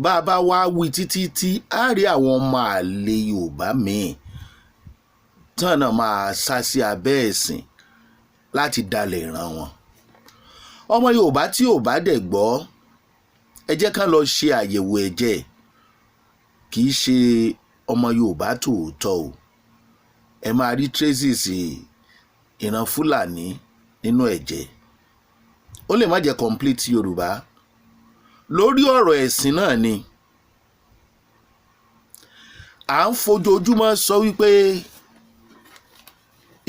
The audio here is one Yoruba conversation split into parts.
bá a bá wá wí títí tí á rí àwọn ọmọ àlè Yorùbá míì tán náà máa sá sí abẹ́ ẹ̀sìn láti dalẹ̀ ìran wọn. ọmọ Yorùbá tí ò bá dẹ̀ gbọ́, ẹ jẹ́ ká lọ ṣe àyẹ̀wò ẹ̀jẹ̀, kì í ṣe ọmọ Yorùbá tòótọ́ o. ẹ máa rí traces ìran Fúlàní nínú ẹ̀jẹ̀. ó lè má jẹ́ complete Yorùbá. lórí ọ̀rọ̀ ẹ̀sìn náà ni à ń fojoojúmọ́ sọ wípé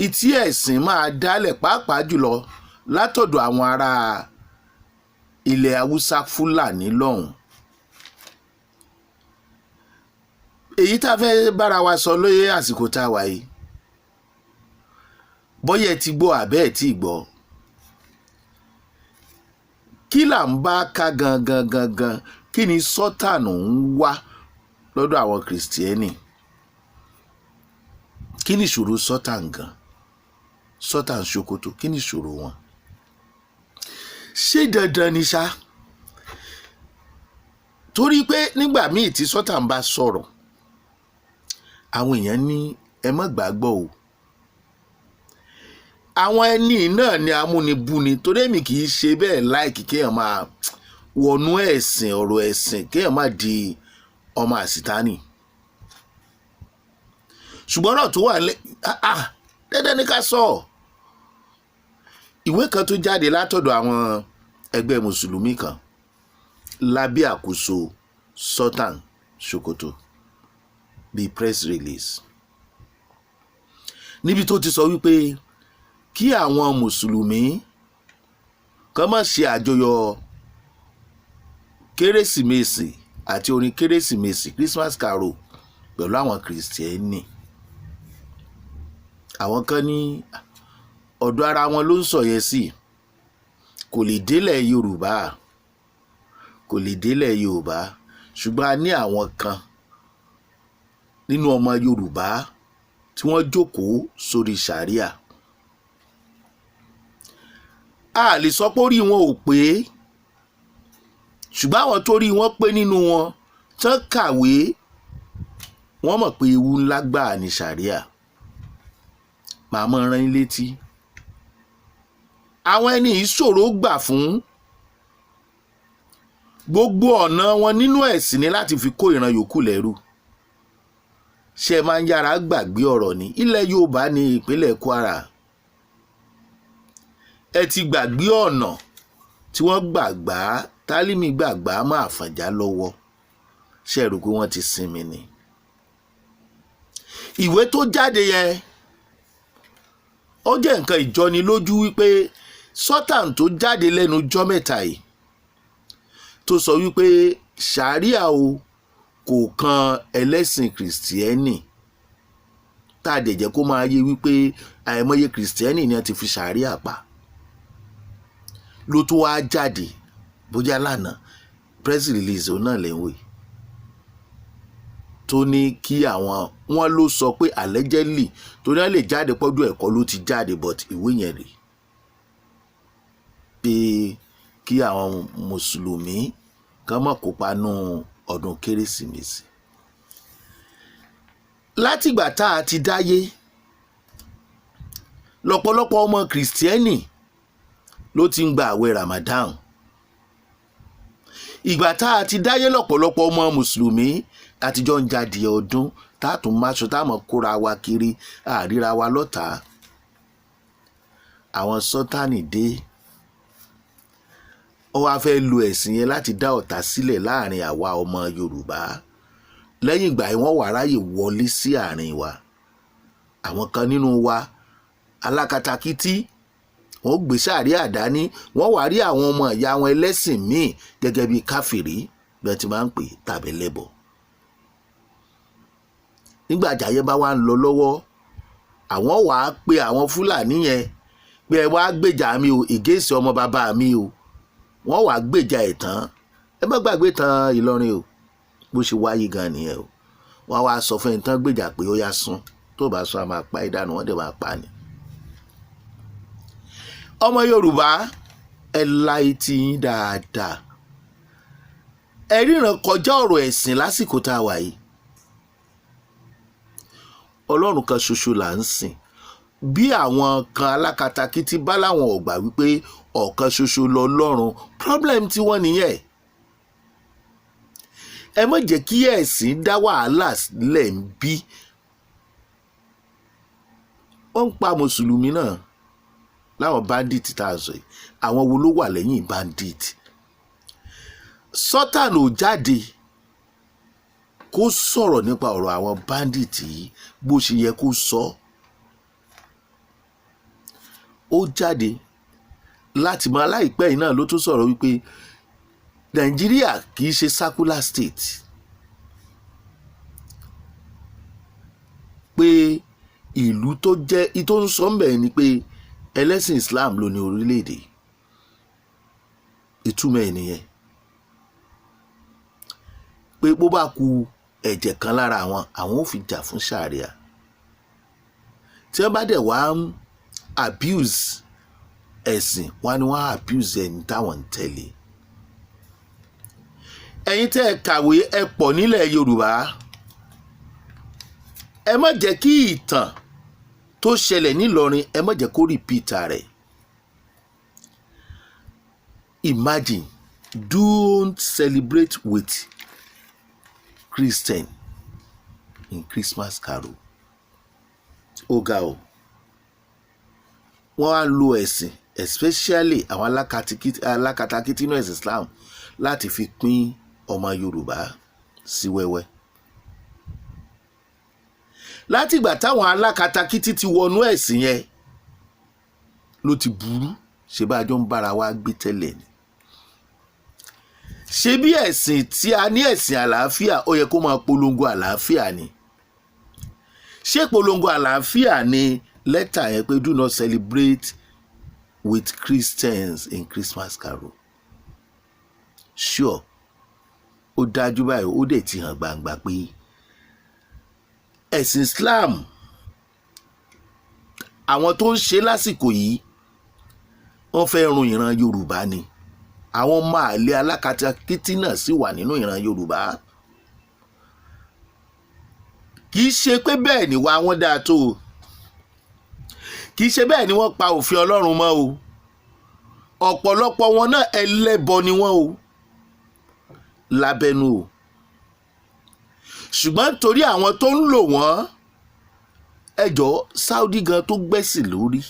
ìtí ẹ̀sìn máa dálẹ̀, pàápàá jùlọ látọ̀dọ̀ àwọn ará ilẹ̀ Haúsá Fúlàní lọ́hùn. èyí tá a fẹ́ bára wa sọ lóye àsìkò tá a wà yìí, bóyá ẹ ti gbọ́ àbẹ́ ẹ̀ tí gbọ́, kí là ń bá ká gangan, kí ni sọ́tànù ń wá lọ́dọ̀ àwọn kìrìsìtẹ́nì? kí ni ìṣòro sọ́tàn gan? sọ́tàn Sokoto, kí ni ìṣòro wọn? ṣé dandan ni ṣá? torí pé nígbà míì tí sọ́tàn bá sọ̀rọ̀, àwọn èèyàn ní ẹ má gbàgbọ́ o. àwọn ẹni náà ni amúnibúni, torí èmi kì í ṣe bẹ́ẹ̀ láìkì kéèyàn máa wọnú ẹ̀sìn, ọ̀rọ̀ ẹ̀sìn, kéèyàn má di ọmọ àsìtánì. ṣùgbọ́n náà tó wà dandan ní ká sọ. ìwé kan tó jáde látọ̀dọ̀ àwọn ẹgbẹ́ mùsùlùmí kan lábẹ́ àkóso Sultan Sokoto, bíi press release, níbi tó ti sọ wípé kí àwọn mùsùlùmí kàn má ṣe àjọyọ̀ kérésìmesì àti orin kérésìmesì, Christmas carol, pẹ̀lú àwọn kìrìsìtẹ́nì. àwọn kan ní ọ̀dọ̀ ara wọn ló ń sọ yẹn sí, kò lè délẹ̀ Yorùbá, kò lè délẹ̀ Yorùbá. ṣùgbọ́n a ní àwọn kan nínú ọmọ Yorùbá tí wọ́n jókòó sórí sàríà. a lè sọ pé orí wọn ò pé, ṣùgbọ́n àwọn tó rí wọn pé nínú wọn tán kàwé, wọ́n mọ̀ pé ewu ńlá gbáà ní sàríà. màá mọ̀ rán yín létí, àwọn ẹni yìí ṣòro gbà fún. gbogbo ọ̀nà wọn nínú ẹ̀sìn ni láti fi kó ìran yòókù lẹ́rú. ṣé ẹ máa ń yára gbàgbé ọ̀rọ̀ ní ilẹ̀ Yorùbá ní ìpínlẹ̀ Kwara? ẹ ti gbàgbé ọ̀nà tí wọ́n gbàgbá Tálímì gbàgbá máa Àfọ̀njá lọ́wọ́. ṣé ẹ rò pé wọ́n ti sinmi ni? ìwé tó jáde yẹn ó jẹ́ nǹkan ìjọnilójú wípé Sultan tó jáde lẹ́nu jọ́ mẹ́ta yìí tó sọ wípé sàríà o kò kan ẹlẹ́sìn kìrìsìtẹ́nì, tá a dẹ̀ jẹ́ kó máa yé wípé àìmọye kìrìsìtẹ́nì ni a ti fi sàríà pa, ló tó wá jáde bóyá lánàá press release òun náà lẹ́wọ̀n tó ní kí àwọn, wọn ló sọ pé allegedly, torí wọn lè jáde pọ́dún ẹ̀kọ́ ló ti jáde, but ìwé yẹn rèé pé kí àwọn mùsùlùmí kàn má kópa nú ọdún kérésìmesì. látìgbà tá a ti dáyé, lọ́pọ̀lọpọ̀ ọmọ kìrìsìtẹ́nì ló ti ń gba àwẹ̀ Ramadan. ìgbà tá a ti dáyé, lọ́pọ̀lọpọ̀ ọmọ mùsùlùmí àtijọ́ ń jáde ọdún, tá a tún máṣọ, tá a mọ̀ kóra wa kiri, àríra wa lọ́tàá. àwọn sọ́tánì dé, ó wá fẹ́ lo ẹ̀sìn yẹn láti dá ọ̀tá sílẹ̀ láàrin àwa ọmọ Yorùbá. lẹ́yìn ìgbà yìí wọ́n wá ráyè wọlé sí àárín wa. àwọn kan nínú wa alákatakítí, wọ́n gbé sàríà dání, wọ́n wá rí àwọn ọmọ ìyá wọn ẹlẹ́sìn míì gẹ́gẹ́ bí káfìrí, bí wọ́n ti máa ń pè, tàbí lẹ́bọ. nígbà jàyẹ́ bá wá ń lọ lọ́wọ́, àwọn wàá pe àwọn Fúlàní yẹn pé ẹ wá gbèjà mi o, ìgéèsì ọmọ bàbá mi o. wọ́n wàá gbèjà ẹ̀ tán. ẹ má gbàgbé tán Ìlọrin o, bó ṣe wáyé gan nìyẹn o. wọ́n wá sọ fún ẹni tán gbèjà pé ó yá sún, tó bá sún a máa pa ìdánù, wọ́n dẹ̀ máa pa ni. ọmọ Yorùbá ẹ la etí yín dáadáa. ẹ ríran kọjá ọ̀rọ̀ ẹ̀sìn lásìkò tá a wà yìí. Ọlọ́run kan ṣoṣo là ń sìn. Bí àwọn kan alákatakítí bá láwọn ò gbà wípé ọ̀kan ṣoṣo lọ́lọ́run, problem tí wọ́n nìyẹn. Ẹ má jẹ́ kí ẹ̀sìn dá wàhálà lẹ̀ ń bí. Wọ́n ń pa mùsùlùmí náà láwọn bandit tá a sọ yìí. Àwọn wo ló wà lẹ́yìn bandit? Sultan ò jáde kó sọ̀rọ̀ nípa ọ̀rọ̀ àwọn bandit yìí bó ṣe yẹ kó sọ. Ó jáde láti mọ aláìpẹ́ yìí náà ló tún sọ̀rọ̀ wípé Nàìjíríà kì í ṣe secular state, pé ìlú tó jẹ́ tó ń sọ mbẹ̀ ni pé ẹlẹ́sìn Islam ló ní orílẹ̀-èdè. Ìtumọ̀ ẹ̀ nìyẹn pé bó bá ku ẹ̀jẹ̀ kan lára àwọn ò fi jà fún ṣàríà. Tí wọ́n bá dẹ̀ wá abuse ẹ̀sìn, wọ́n ní wọ́n abuse ẹni táwọn ń tẹ̀lé. Ẹ̀yin tẹ́ ẹ kàwé ẹ pọ̀ nílẹ̀ Yorùbá, ẹ má jẹ́ kí ìtàn tó ṣẹlẹ̀ nílọrin ẹ má jẹ́ kó repeat rẹ̀. Imagine, don't celebrate with Christian in Christmas carol. Ó ga o. Wọ́n á lo ẹ̀sìn, especially àwọn alákatakítí nínú ẹ̀sìn Islam, láti fi pín ọmọ Yorùbá sí wẹ́wẹ́. Látìgbà táwọn alákatakítí ti wọnú ẹ̀sìn yẹn ló ti burú. Ṣé bá a jọ ń bára wa gbé tẹ́lẹ̀ ni? Ṣé bí ẹ̀sìn tí a ní ẹ̀sìn àlàáfíà ó yẹ kó máa polongo àlàáfíà ni? Ṣé polongo àlàáfíà ni lẹ́tà yẹn pé do not celebrate with Christians in Christmas carol? Sure, ó dájú báyìí, ó dẹ̀ ti hàn gbangba pé ẹ̀sìn Islam àwọn tó ń ṣe lásìkò yìí wọ́n fẹ́ run ìran Yorùbá ni. Àwọn máa lé alákatakítí náà sì wà nínú ìran Yorùbá. Kì í ṣe pé bẹ́ẹ̀ ni wá wọ́n dáa tó o. Kì í ṣe bẹ́ẹ̀ ni wọ́n pa òfin Ọlọ́run mọ́ o. Ọ̀pọ̀lọpọ̀ wọn náà ẹlẹ́bọ ni wọ́n o, lábẹ́nú o. Ṣùgbọ́n torí àwọn tó ń lò wọ́n, ẹjọ́ Saudi gan tó gbẹ́sìn lórí,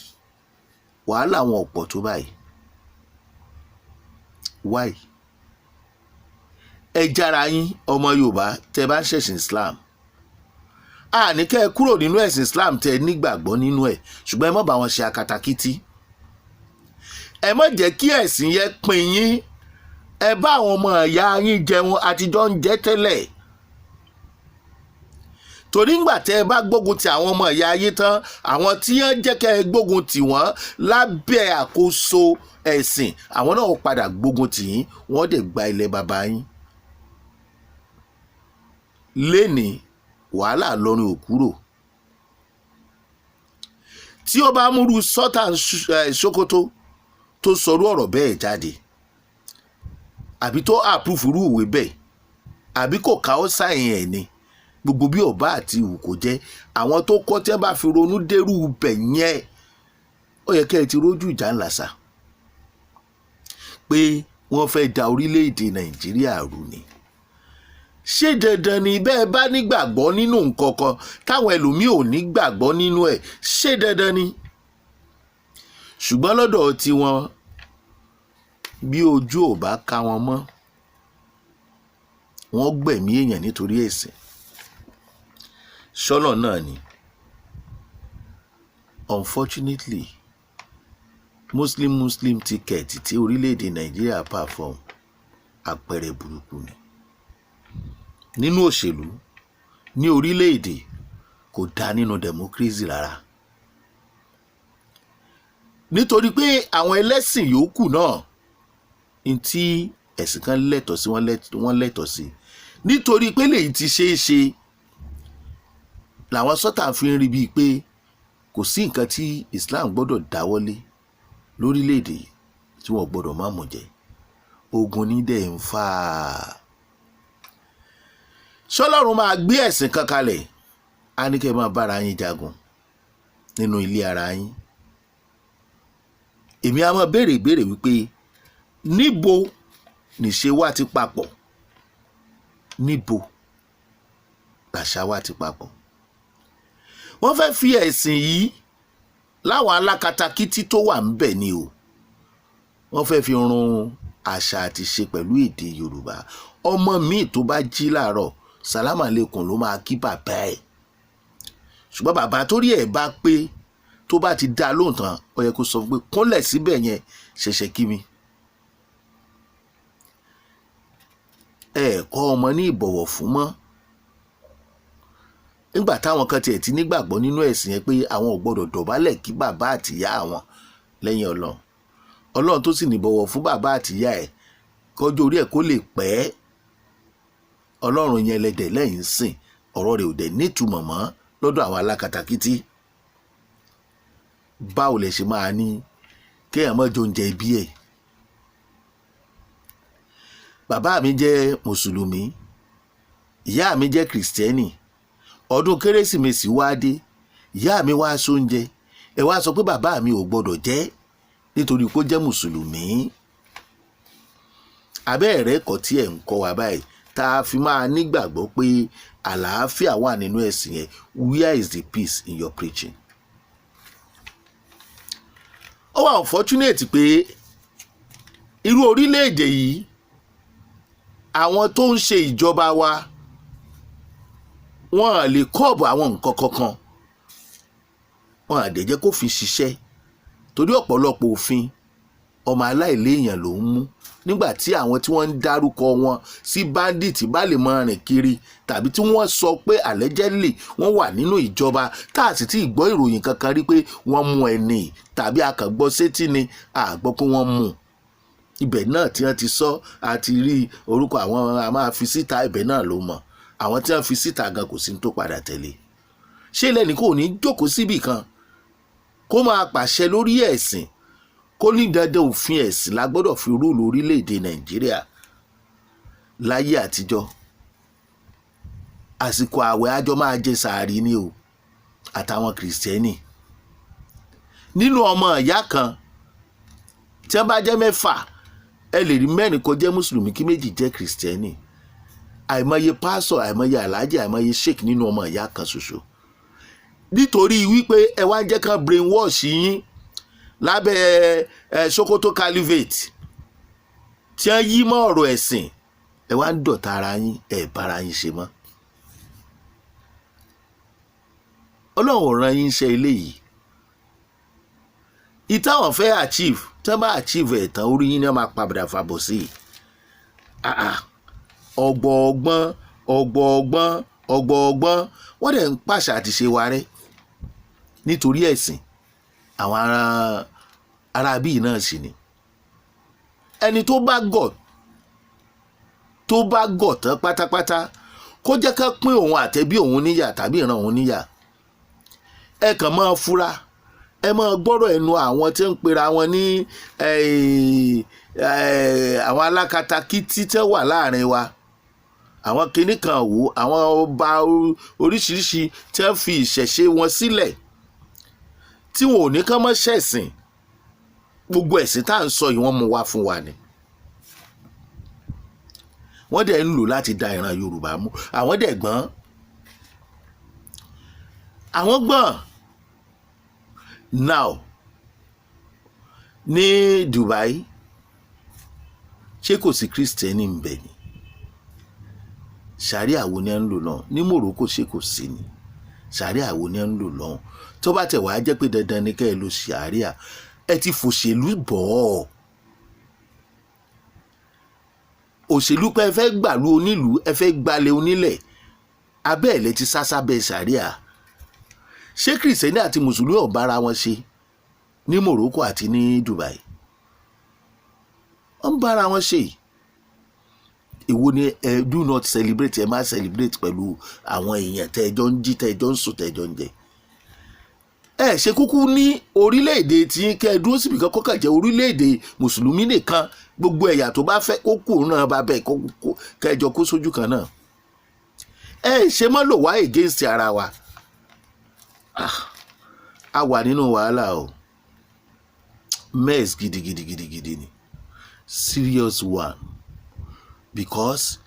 wàhálà wọn ọ̀pọ̀ tó báyìí. Why? Ẹ jára yín ọmọ Yorùbá tẹ́ bá ń ṣẹ̀sìn Islam. Ní kẹ́ ẹ kúrò nínú ẹ̀sìn Islam tẹ́ nígbàgbọ́ nínú ẹ̀, ṣùgbọ́n ẹ má bá wọn ṣe akatakítí. Ẹ má jẹ́ kí ẹ̀sìn yẹn pín yín. Ẹ bá àwọn ọmọ ìyá yín jẹun, àtijọ́ ń jẹ tẹ́lẹ̀. Torí ńgbà tẹ́ ẹ bá gbógun ti àwọn ọmọ ìyá yín tán, àwọn tí wọ́n jẹ́ kẹ́ ẹ gbógun tì wọ́n lábẹ́ àkóso ẹ̀sìn, àwọn náà padà gbógun tì yín, wọ́n dẹ̀ gba ilẹ̀ bàbá yín. Lénìí wàhálà lọ́rin ò kúrò. Tí ó bá múrú Sultan Sokoto tó sọrú ọ̀rọ̀ bẹ́ẹ̀ jáde, àbí tó àpúrúfù rú ìwé bẹ́ẹ̀, àbí kò káwọ́ sáyìn ẹ̀ ni, gbogbo bí ọba àti ìwù kò jẹ́, àwọn tó kọ́ tí wọ́n bá fi ronú dérú bẹ̀ yẹn, ó yẹ kẹ́ ẹ ti rójú ìjà ńlá sá pé wọ́n fẹ́ da orílẹ̀-èdè Nàìjíríà rú ni. Ṣé dandan ni bẹ́ẹ̀ bá nígbàgbọ́ nínú nǹkan kan táwọn ẹlòmíì ò nígbàgbọ́ nínú ẹ̀? Ṣé dandan ni? Ṣùgbọ́n lọ́dọ̀ tiwọn, bí ojú ò bá ká wọn mọ́, wọ́n gbẹ̀mí èèyàn nítorí ẹ̀sìn. Ṣọ́nà náà ni. Unfortunately, Muslim ticket tí orílẹ̀-èdè Nàìjíríà perform àpẹẹrẹ burúkú ni. Nínú òṣèlú ní orílẹ̀-èdè kò dá nínú democracy rárá. Nítorí pé àwọn ẹlẹ́sìn yòókù náà ní tí ẹ̀sìn kan lẹ́tọ̀ọ́ sí wọ́n lẹ́tọ̀ọ́ sí. Nítorí pé lèyí ti ṣeé ṣe làwọn sọ́tà fi ń rí bíi pé kò sí nǹkan tí Islam gbọ́dọ̀ dáwọ́lé lórílẹ̀-èdè tí wọ́n gbọ́dọ̀ má mú jẹ. Ogun ní dẹ̀ ń fà á. ṣọlọ́run máa gbé ẹ̀sìn kan kalẹ̀ á ní kẹ́ máa bára yín jagun nínú ilé ara yín. èmi á máa béèrè ìbéèrè wípé níbo nìṣe wa ti papọ̀, níbo làṣà wa ti papọ̀. wọ́n fẹ́ fi ẹ̀sìn yìí láwọn alákatakítí tó wà ń bẹ̀ ni o, wọ́n fẹ́ fi run àṣà àti ṣe pẹ̀lú èdè Yorùbá. ọmọ míì tó bá jí láàárọ̀ sàlámà lẹ́kùn ló máa kí bàbá ẹ̀, ṣùgbọ́n bàbá torí ẹ̀ bá pé tó bá ti dá lóhùn tán ó yẹ kó sọ pé kúnlẹ̀ síbẹ̀ yẹn ṣẹ̀ṣẹ̀ kí mi. ẹ kọ́ ọmọ ní ìbọ̀wọ̀ fún mọ́, nígbà táwọn kan tiẹ̀ ti nígbàgbọ́ nínú ẹ̀sìn yẹn pé àwọn ò gbọ́dọ̀ dọ̀bálẹ̀ kí bàbá àtìyá àwọn lẹ́yìn Ọlọ́run tó sì níbọ̀wọ̀ fún bàbá àtìyá ẹ̀ kọjú orí ẹ̀ kó lè pẹ́. Ọlọ́run yẹn lẹ́dẹ̀ lẹ́yìn sìn, ọ̀rọ̀ rẹ̀ ò dẹ̀ nítumọ̀ mọ́ lọ́dọ̀ àwọn alákatakítí. báwo lẹ ṣe máa ní kéèyàn mọ́ jọ oúnjẹ ibi ẹ̀? bàbá mi jẹ́ mùsùlùmí, ìyá mi jẹ́ kìrìsìtẹ́nì, ọdún kérésìmesì wá dé, ìyá mi wá sóúnjẹ, ẹ wá sọ pé bàbá mi ò gbọ́dọ̀ jẹ nítorí pé ó jẹ́ mùsùlùmí. abẹ́ ẹ̀rẹ́ kọ́ tí ẹ̀ ń kọ́ wa báyìí tá a fi máa nígbàgbọ́ pé àlàáfíà wà nínú ẹ̀sìn yẹn. Where is the peace in your preaching? ó wà unfortunate pé irú orílẹ̀-èdè yìí àwọn tó ń ṣe ìjọba wa wọ́n á lè kọ́ọ̀bù àwọn nǹkan kankan, wọ́n á dẹ̀ jẹ́ kó fi ṣiṣẹ́ torí ọ̀pọ̀lọpọ̀ òfin ọmọ aláìléèyàn ló ń mú. nígbà tí àwọn tí wọ́n ń dárúkọ wọn sí bandit bá lè máa rìn kiri, tàbí tí wọ́n sọ pé allegedly wọ́n wà nínú ìjọba tá a sì ti gbọ́ ìròyìn kankan rí pé wọ́n mú ẹni, tàbí a kàn gbọ́ sétí ni a gbọ́ pé wọ́n mú. ibẹ̀ náà tí wọ́n ti sọ àti rí orúkọ àwọn a máa fi síta, ibẹ̀ náà ló mọ̀. àwọn tí wọ́n fi síta gan kò sí ní tó padà tẹ̀lé. ṣé lẹ́ni kò ní jókòó síbì kan kó máa pàṣẹ lórí ẹ̀sìn, kó ní dandan òfin ẹ̀sìn la gbọ́dọ̀ fi rúùlù orílẹ̀-èdè Nàìjíríà? láyé àtijọ́ àsìkò àwẹ̀ àjọ máa jẹ sàárì ni o àtàwọn kìrìsìtẹ́nì. nínú ọmọ ìyá kan tí wọ́n bá jẹ́ mẹ́fà, ẹ lè rí mẹ́rin kó jẹ́ mùsùlùmí kí méjì jẹ́ kìrìsìtẹ́nì. àìmọye pásọ̀, àìmọye aláàjì, àìmọye sheik nínú ọmọ ìyá kan ṣoṣo. nítorí wípé ẹ wá ń jẹ́ kán brainwash yín lábẹ́ Sokoto Caliphate tí wọ́n yí mọ́ ọ̀rọ̀ ẹ̀sìn, ẹ wá ń dọ̀tá ara yín, ẹ bára yín ṣe mọ́. Ọlọ́run rán yín ṣe eléyìí. ìtàwọn fẹ́ achieve, tí wọ́n bá achieve ẹ̀ tán orí yín ni wọ́n máa padà fàbọ̀ sí i. ọgbọ̀ọ̀gbọ́n wọ́n dẹ̀ ń pàṣẹ àti ṣe wa rẹ́ nítorí ẹ̀sìn. àwọn ará bíi náà sì ni ẹni tó bá gọ̀ tán pátápátá kó jẹ́ ká pín òun àtẹ̀bí òun níyà tàbí ìran òun níyà. ẹ kàn máa fura, ẹ máa gbọ́rọ̀ ẹnu àwọn tí ń pera wọn ní àwọn alákatakítí tẹ́ wà láàrin wa, àwọn kinní kan wò, àwọn ọba oríṣiríṣi tí wọ́n fi ìṣẹ̀ṣe wọn sílẹ̀ tí wọn ò ní kán mọ́ ṣẹ̀sìn. gbogbo ẹ̀sìn tá à ń sọ yìí wọ́n mú wá fún wa ni. wọ́n dẹ̀ ń lò láti da ìran Yorùbá mú. àwọn dẹ̀ gbọ́n, àwọn gbọ́n. now ní Dubai ṣé kò sí Kristẹni ń bẹ ni? sàríà wo ni ẹ ń lò náà? ní Morocco ṣé kò sí ni? sàríà wo ni ẹ ń lò lọ́hùn? tó bá tẹ̀ wá jẹ́ pé dandan ni kẹ́ ẹ lo sàríà, ẹ ti fòṣèlú bọ̀ ọ́. òṣèlú pé ẹ fẹ́ gbàlú onílùú, ẹ fẹ́ gbalẹ̀ onílẹ̀, abẹ́ ẹ̀ lẹ ti sásá bẹ́ẹ̀ sàríà. ṣé kìrìsìtẹ́nì àti mùsùlùmí ò bára wọn ṣe ní Morocco àti ní Dubai? wọ́n bára wọn ṣe. èwo ni ẹ do not celebrate, ẹ má celebrate pẹ̀lú àwọn èèyàn tẹ́ẹ̀jọ́ ń jí, tẹ́ẹ̀jọ́ ń sùn, tẹ́ẹ̀jọ́ ń jẹ. ẹ ṣe kúkú ní orílẹ̀-èdè tí kẹ́ ẹ dúró síbi kan kó kàn jẹ́ orílẹ̀-èdè mùsùlùmí nìkan, gbogbo ẹ̀yà tó bá fẹ́ kó kù náà bá bẹ́ẹ̀ kẹjọ kó sójú kan náà. ṣe mọ́ lò wá against ara wa. A wà nínú wàhálà o, mess gidigidi ni, serious one, because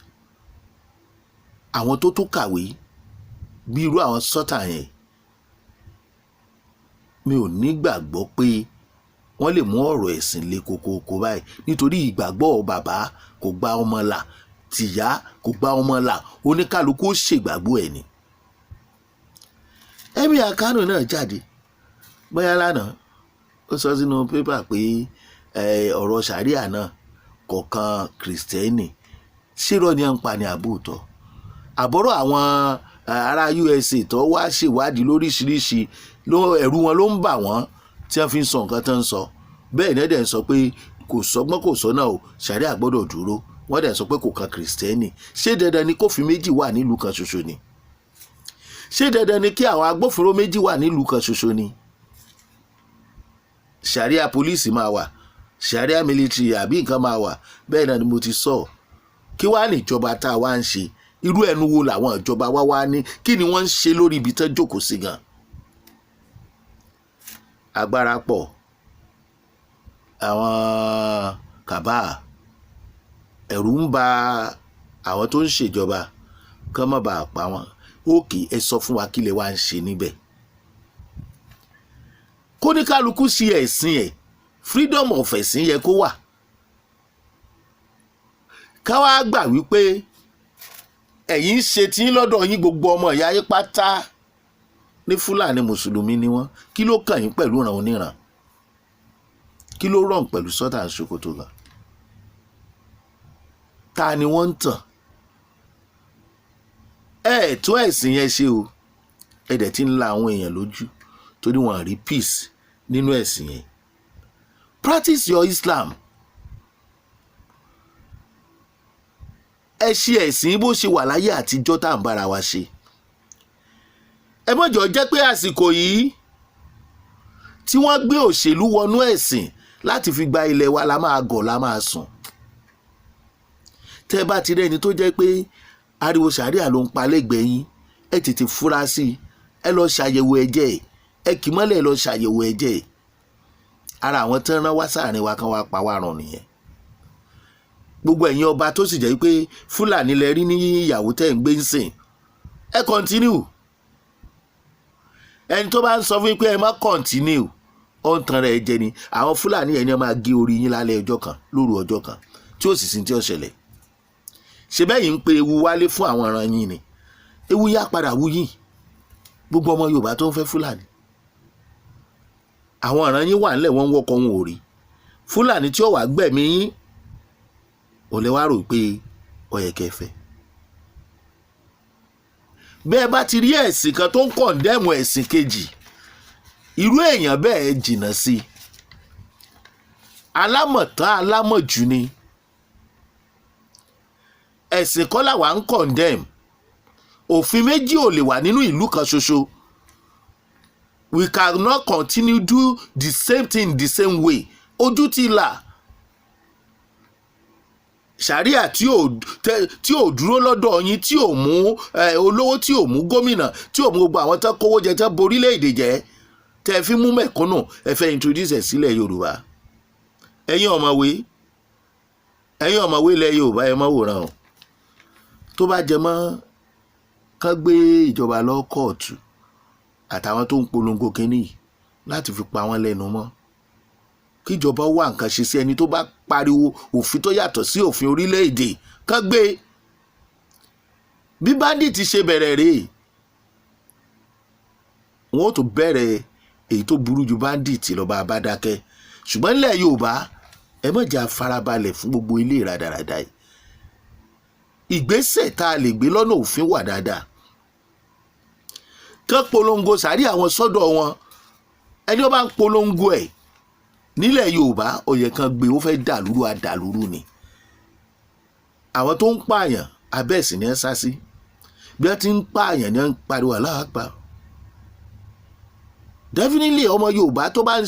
àwọn tó tún kàwé bí irú àwọn sọ́tà yẹn mi ò nígbàgbọ́ pé wọ́n lè mú ọ̀rọ̀ ẹ̀sìn le koko báyìí, nítorí ìgbàgbọ́ bàbá kò gba ọmọ là, tìyá kò gba ọmọ là, oníkálukú ó ṣègbàgbọ́ ẹ̀ ni. Emir Kano náà jáde bóyá lánàá ó sọ sínú pépà pé ọ̀rọ̀ sàríà náà kọ̀ọ̀kan kìrìsìtẹ́nì, ṣírọ́ ni à ń pa ní àbútọ́ àbọ̀rọ̀ àwọn ará USA tó wá ṣèwádìí lóríṣiríṣi ẹ̀rù wọn ló ń bà wọ́n tí wọ́n fi ń sọ nǹkan tó ń sọ. Bẹ́ẹ̀ ni ẹ̀dẹ̀ ń sọ pé kò sọgbọ́n kò sọ́nà o, sàríà gbọ́dọ̀ dúró. Wọ́n dẹ̀ sọ pé kò kan kìrìsìtẹ́nì. Ṣé dandan ni kófin méjì wà nílùú kan ṣoṣo ni? Ṣé dandan ni kí àwọn agbófinró méjì wà nílùú kan ṣoṣo ni? Sàríà pólíìsì máa wà, sàríà mílítírì àbí nǹkan máa wà. Bẹ́ẹ̀ náà ni mo ti sọ. Kí wàá ní ìjọba tá a wá ń ṣe? Irú ẹnu wo làwọn ìjọba wá ní? Kí ni wọ́n ń ṣe lórí ibi tán jókòó sí gan? Agbára pọ̀, àwọn kàbá, ẹ̀rù ń ba àwọn tó ń ṣèjọba kán má bàa pa wọ́n. Òkè ẹ sọ fún wa kí lẹ wá ń ṣe níbẹ̀. Kóníkálukú sí ẹ̀sìn ẹ̀, freedom of ẹ̀sìn yẹ kó wà. Ká wá gbà wípé ẹ̀yin ń ṣe tí lọ́dọ̀ yín gbogbo ọmọ ìyá yín pátá ní Fúlàní mùsùlùmí ni wọ́n. Kí ló kàn yín pẹ̀lú ìran oníran? Kí ló rọ̀n pẹ̀lú sọ́tà Sokoto gan? Ta ni wọ́n ń tàn? Tó ẹ̀sìn yẹn ṣe o, dẹ̀ ti ń la àwọn èèyàn lójú torí wọ́n rí peace nínú ẹ̀sìn yẹn. Practice your Islam. Ẹ ṣe ẹ̀sìn bó ṣe wà láyé àtijọ́ tá à ń bára wa ṣe. Ẹ mọ̀jọ́ jẹ́ pé àsìkò yìí tí wọ́n gbé òṣèlú wọnú ẹ̀sìn láti fi gba ilẹ̀ wa la máa gọ̀ la máa sùn. Tẹ́ bá ti rẹ́ni tó jẹ́ pé ariwo sàríà ló ń pa lẹ́gbẹ̀ẹ́ yín, ẹ tètè fura sí i, ẹ lọ ṣàyẹ̀wò ẹ̀jẹ̀, ẹ kì í mọ́lẹ̀ ẹ lọ ṣàyẹ̀wò ẹ̀jẹ̀. Ara àwọn tán rán wá sáàrin wa kan wá pa wá run nìyẹn. Gbogbo ẹ̀yin ọba tó sì jẹ́ pé Fúlàní lẹ rí ní ìyàwó tẹ́ ń gbé ń sìn, ẹ continue. Ẹni tó bá ń sọ fún yín pé ẹ má continue, ó ń tan rẹ̀ jẹ ni. Àwọn Fúlàní yẹn ni wọ́n máa gé orí yín lálẹ́ ọjọ́ kan, lóru ọjọ́ kan, tí ó sì sin tí ó ṣẹlẹ̀. Ṣé bẹ́yìn ń pe ewu wálé fún àwọn ọ̀ràn yín ni? Ewu yá padà wú yín. Gbogbo ọmọ Yorùbá tó ń fẹ́ Fúlàní, àwọn ọ̀ràn yín wà nílẹ̀, wọ́n ń wọ́kọ̀ wọn ò rí. Fúlàní tí ó wà gbẹ̀mí yín, ò lè wá rò pé ó yẹ kẹ́ fẹ́. Bẹ́ẹ̀ bá ti rí ẹ̀sìn kan tó ń kọ̀ndẹ́mù ẹ̀sìn kejì, irú èèyàn bẹ́ẹ̀ jìnnà sí i. Alámọ̀tán alámọ̀jù ni. Ẹ̀sìn kọ́ làwa ń kọ̀ndẹ́mù. Òfin méjì ò lè wà nínú ìlú kan ṣoṣo. We cannot continue do the same thing the same way. Ojú ti là. Sàríà tí ò dúró lọ́dọ̀ yín, tí ò mú olówó, tí ò mú gómìnà, tí ò mú gbogbo àwọn tán kówó jẹ tán borílẹ̀-èdè jẹ́, tẹ́ fi mú mẹ̀kúnnù, ẹ fẹ́ introduce ẹ̀ sílẹ̀ Yorùbá. Ẹ̀yin ọ̀mọ̀wé ilẹ̀ Yorùbá ẹ má wòran o. Tó bá jẹ mọ́ kán gbé ìjọba lọ kóòtù àtàwọn tó ń polongo kínní láti fi pa wọ́n lẹ́nu mọ́, kíjọba wá nǹkan ṣe sí ẹni tó bá pariwo òfin tó yàtọ̀ sí òfin orílẹ̀-èdè, kán gbé. Bí bandit ṣe bẹ̀rẹ̀ rèé, wọn ò tó bẹ̀rẹ̀ èyí tó burú ju bandit lọ bá a bá dákẹ́. Ṣùgbọ́n nílẹ̀ Yorùbá ẹ má jẹ́ afárabalẹ̀ fún gbogbo ilé ìradàradà yìí. Ìgbésẹ̀ tá a lè gbé lọ́nà òfin wà dáadáa. Kán polongo sàrí àwọn sọ́dọ̀ wọn. Ẹni ó bá ń polongo ẹ̀ nílẹ̀ Yorùbá, ó yẹ kán gbé, ó fẹ́ dàlúrú àdàlúrú ni. Àwọn tó ń pààyàn abẹ́ẹ̀sì ni ẹ sá sí. Bí wọ́n ti ń pààyàn ni wọ́n ń pariwo Allahu Akbar. Definitely ọmọ Yorùbá tó bá ń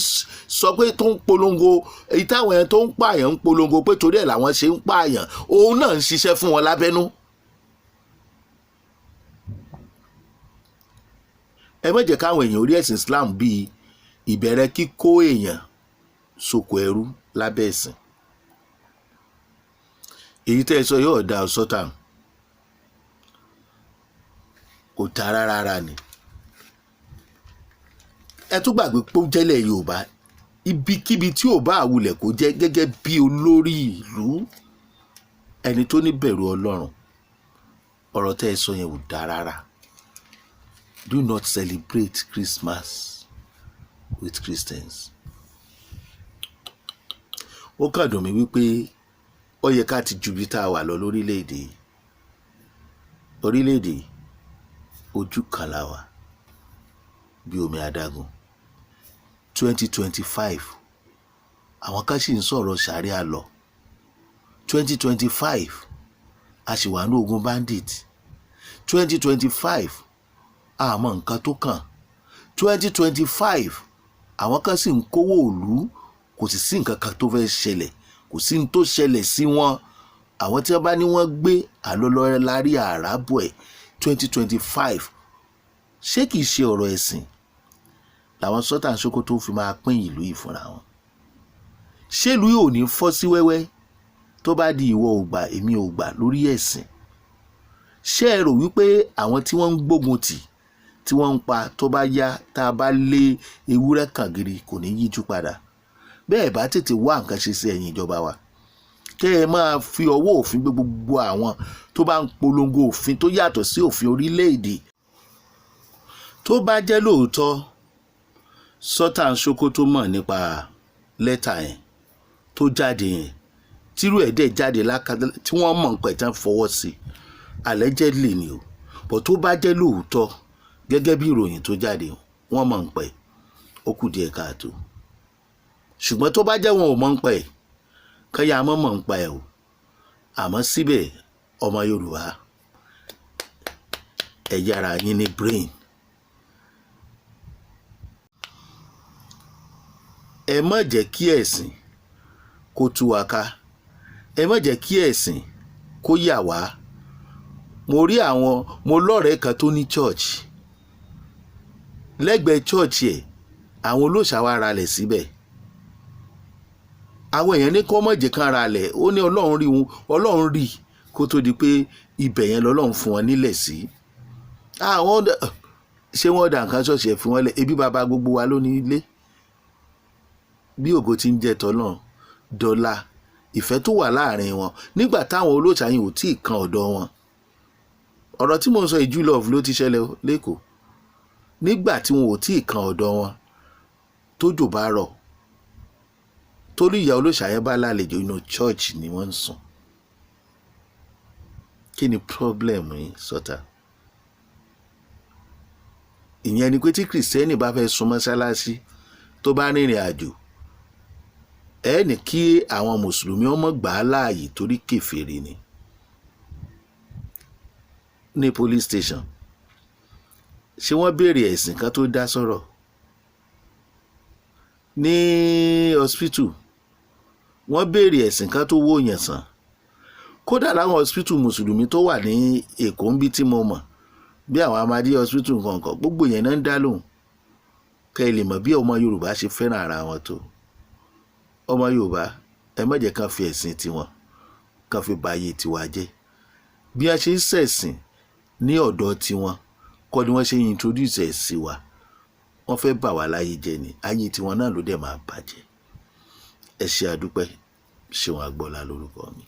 sọ pé tó ń polongo èyí táwọn ẹni tó ń pààyàn ń polongo pé torí ẹ̀ làwọn ṣe ń pààyàn, òun náà ń ṣiṣẹ́ fún wọn lábẹ́nú. ẹ má jẹ́ káwọn èèyàn orí ẹ̀sìn Islam bíi ìbẹ̀rẹ̀ kíkó èèyàn sóko ẹrú lábẹ́ ẹ̀sìn. èyí tẹ́ ẹ sọ yóò dá ọ̀sọ́tà kò ta rárá ni. ẹ tún gbàgbé pé ó jẹ́lẹ̀ Yorùbá ibikíbi tí ò bá àwulẹ̀ kó jẹ́ gẹ́gẹ́ bí olórí ìlú ẹni tó ní bẹ̀rù Ọlọ́run ọ̀rọ̀ tẹ́ ẹ sọ yẹn ò dá rárá. Do not celebrate Christmas with Christians. ó kàn dùn mí wípé ó yẹ ká ti ju bí tá a wà lọ lórílẹ̀‐èdè ojú kan la wà bí omi adágún. 2025 àwọn kan sì ń sọ̀rọ̀ sàríà lọ. 2025 a sì wà ní ogun bandit. 2025 àmọ́ nǹkan tó kàn. 2025 àwọn kan sì ń kówó òlú kò sì sí nǹkan kan tó fẹ́ ṣẹlẹ̀ kò sí ní tó ṣẹlẹ̀ sí wọn. àwọn tí wọ́n bá ní wọ́n gbé àlọ́lọ́ lárí àràbọ̀ ẹ̀ 2025 ṣé kìí ṣe ọ̀rọ̀ ẹ̀sìn làwọn Sultan Sokoto fi máa pín ìlú yìí fúnra wọn? ṣé ìlú yìí ò ní fọ́ sí wẹ́wẹ́ tó bá di ìwọ ò gbà èmi ò gbà lórí ẹ̀sìn? ṣé ẹ rò wípé àwọn tí wọ́n ń gbógun tì tí wọ́n ń pa tó bá yá tá a bá lé ewúrẹ́ kàngiri kò ní yíjú padà? bẹ́ẹ̀ bá tètè wá nǹkan ṣe sí ẹ̀yin ìjọba wa kẹ́ ẹ máa fi ọwọ́ òfin gbé gbogbo àwọn tó bá ń polongo òfin tó yàtọ̀ sí òfin orílẹ̀-èdè. tó bá jẹ́ lóòótọ́ Sultan Sokoto mọ̀ nípa lẹ́tà yẹn tó jáde yẹn tírú ẹ̀ dẹ̀ jáde tí wọ́n mọ̀ nǹkan ìtàn fọwọ́ sí allegedly ni o bọ̀ tó bá jẹ́ lóòótọ́ gẹ́gẹ́ bí ìròyìn tó jáde wọ́n mọ̀ nǹkan ẹ̀ ó kù díẹ̀ káàtó. ṣùgbọ́n tó bá jẹ́ wọn ò mọ̀ nǹkan ẹ̀ kẹ́yà mọ̀ nǹkan ẹ̀ o àmọ́ síbẹ̀ ọmọ Yorùbá ẹ yára yín ní brain. ẹ má jẹ́ kí ẹ̀sìn kó tú wa ká ẹ má jẹ́ kí ẹ̀sìn kó yà wá. mo lọ́rẹ̀ẹ́ kan tó ní church lẹ́gbẹ̀ẹ́ church ẹ̀ àwọn olóòṣà wa ralẹ̀ síbẹ̀. àwọn èèyàn ní kó má jẹ́ kán ralẹ̀ ó ní Ọlọ́run rí kó tó di pé ibẹ̀ yẹn lọ́lọ́run fún wọn nílẹ̀ sí. ṣé wọ́n dà nǹkan ṣọ́ọ̀ṣì ẹ̀ fún wọn lẹ̀ ebi bàbá gbogbo wa ló ní ilé. bí ògo ti ń jẹ́ tọ́lọ́run dọ́là ìfẹ́ tó wà láàrin wọn nígbà táwọn olóòṣà yìí ò tí ì kan ọ̀dọ̀ wọn. ọ̀rọ̀ tí mo ń sọ ìjú love ló ti ṣẹlẹ̀ lẹ́kọ̀ọ́ nígbà tí wọn ò tí ì kan ọ̀dọ̀ wọn tójò bá rọ̀ torí ìyá olóòṣà yẹn bá lálejò inú church ni wọ́n ń sùn. kí ni problem yìí sọ́tà? ìyẹn ni pé tí kìrìsìtẹ́nì bá fẹ́ sùn mọ́ṣáláṣí tó bá rìnrìn àjò ẹ ní kí àwọn mùsùlùmí ọmọ gbà á láàyè torí kèfèrí ni. ní police station ṣé wọ́n béèrè ẹ̀sìn kan tó dá sọ̀rọ̀? ní hospital wọ́n béèrè ẹ̀sìn kan tó wó yẹn sàn? kódà láwọn hospital mùsùlùmí tó wà ní Èkó ń bí tí mo mọ̀ bí àwọn Amadi hospital kankan gbogbo yẹn náà ń dá lóhùn. kẹ́ ẹ lè mọ̀ bí ọmọ Yorùbá ṣe fẹ́ràn ara wọn tó. ọmọ Yorùbá ẹ má jẹ́ kán fi ẹ̀sìn tiwọn kán fi báyé tiwa jẹ́. bí a ṣe ń ṣẹ̀sìn ní ọ̀dọ̀ tiwọn kọ́ ni wọ́n ṣe ń introduce ẹ̀ sí wa. wọ́n fẹ́ bà wá láyé jẹ́ ni ayé tiwọn náà ló dẹ̀ máa bàjẹ́. ẹ ṣé àdúpẹ́ Ṣeun Agbọ́lá lórúkọ mi.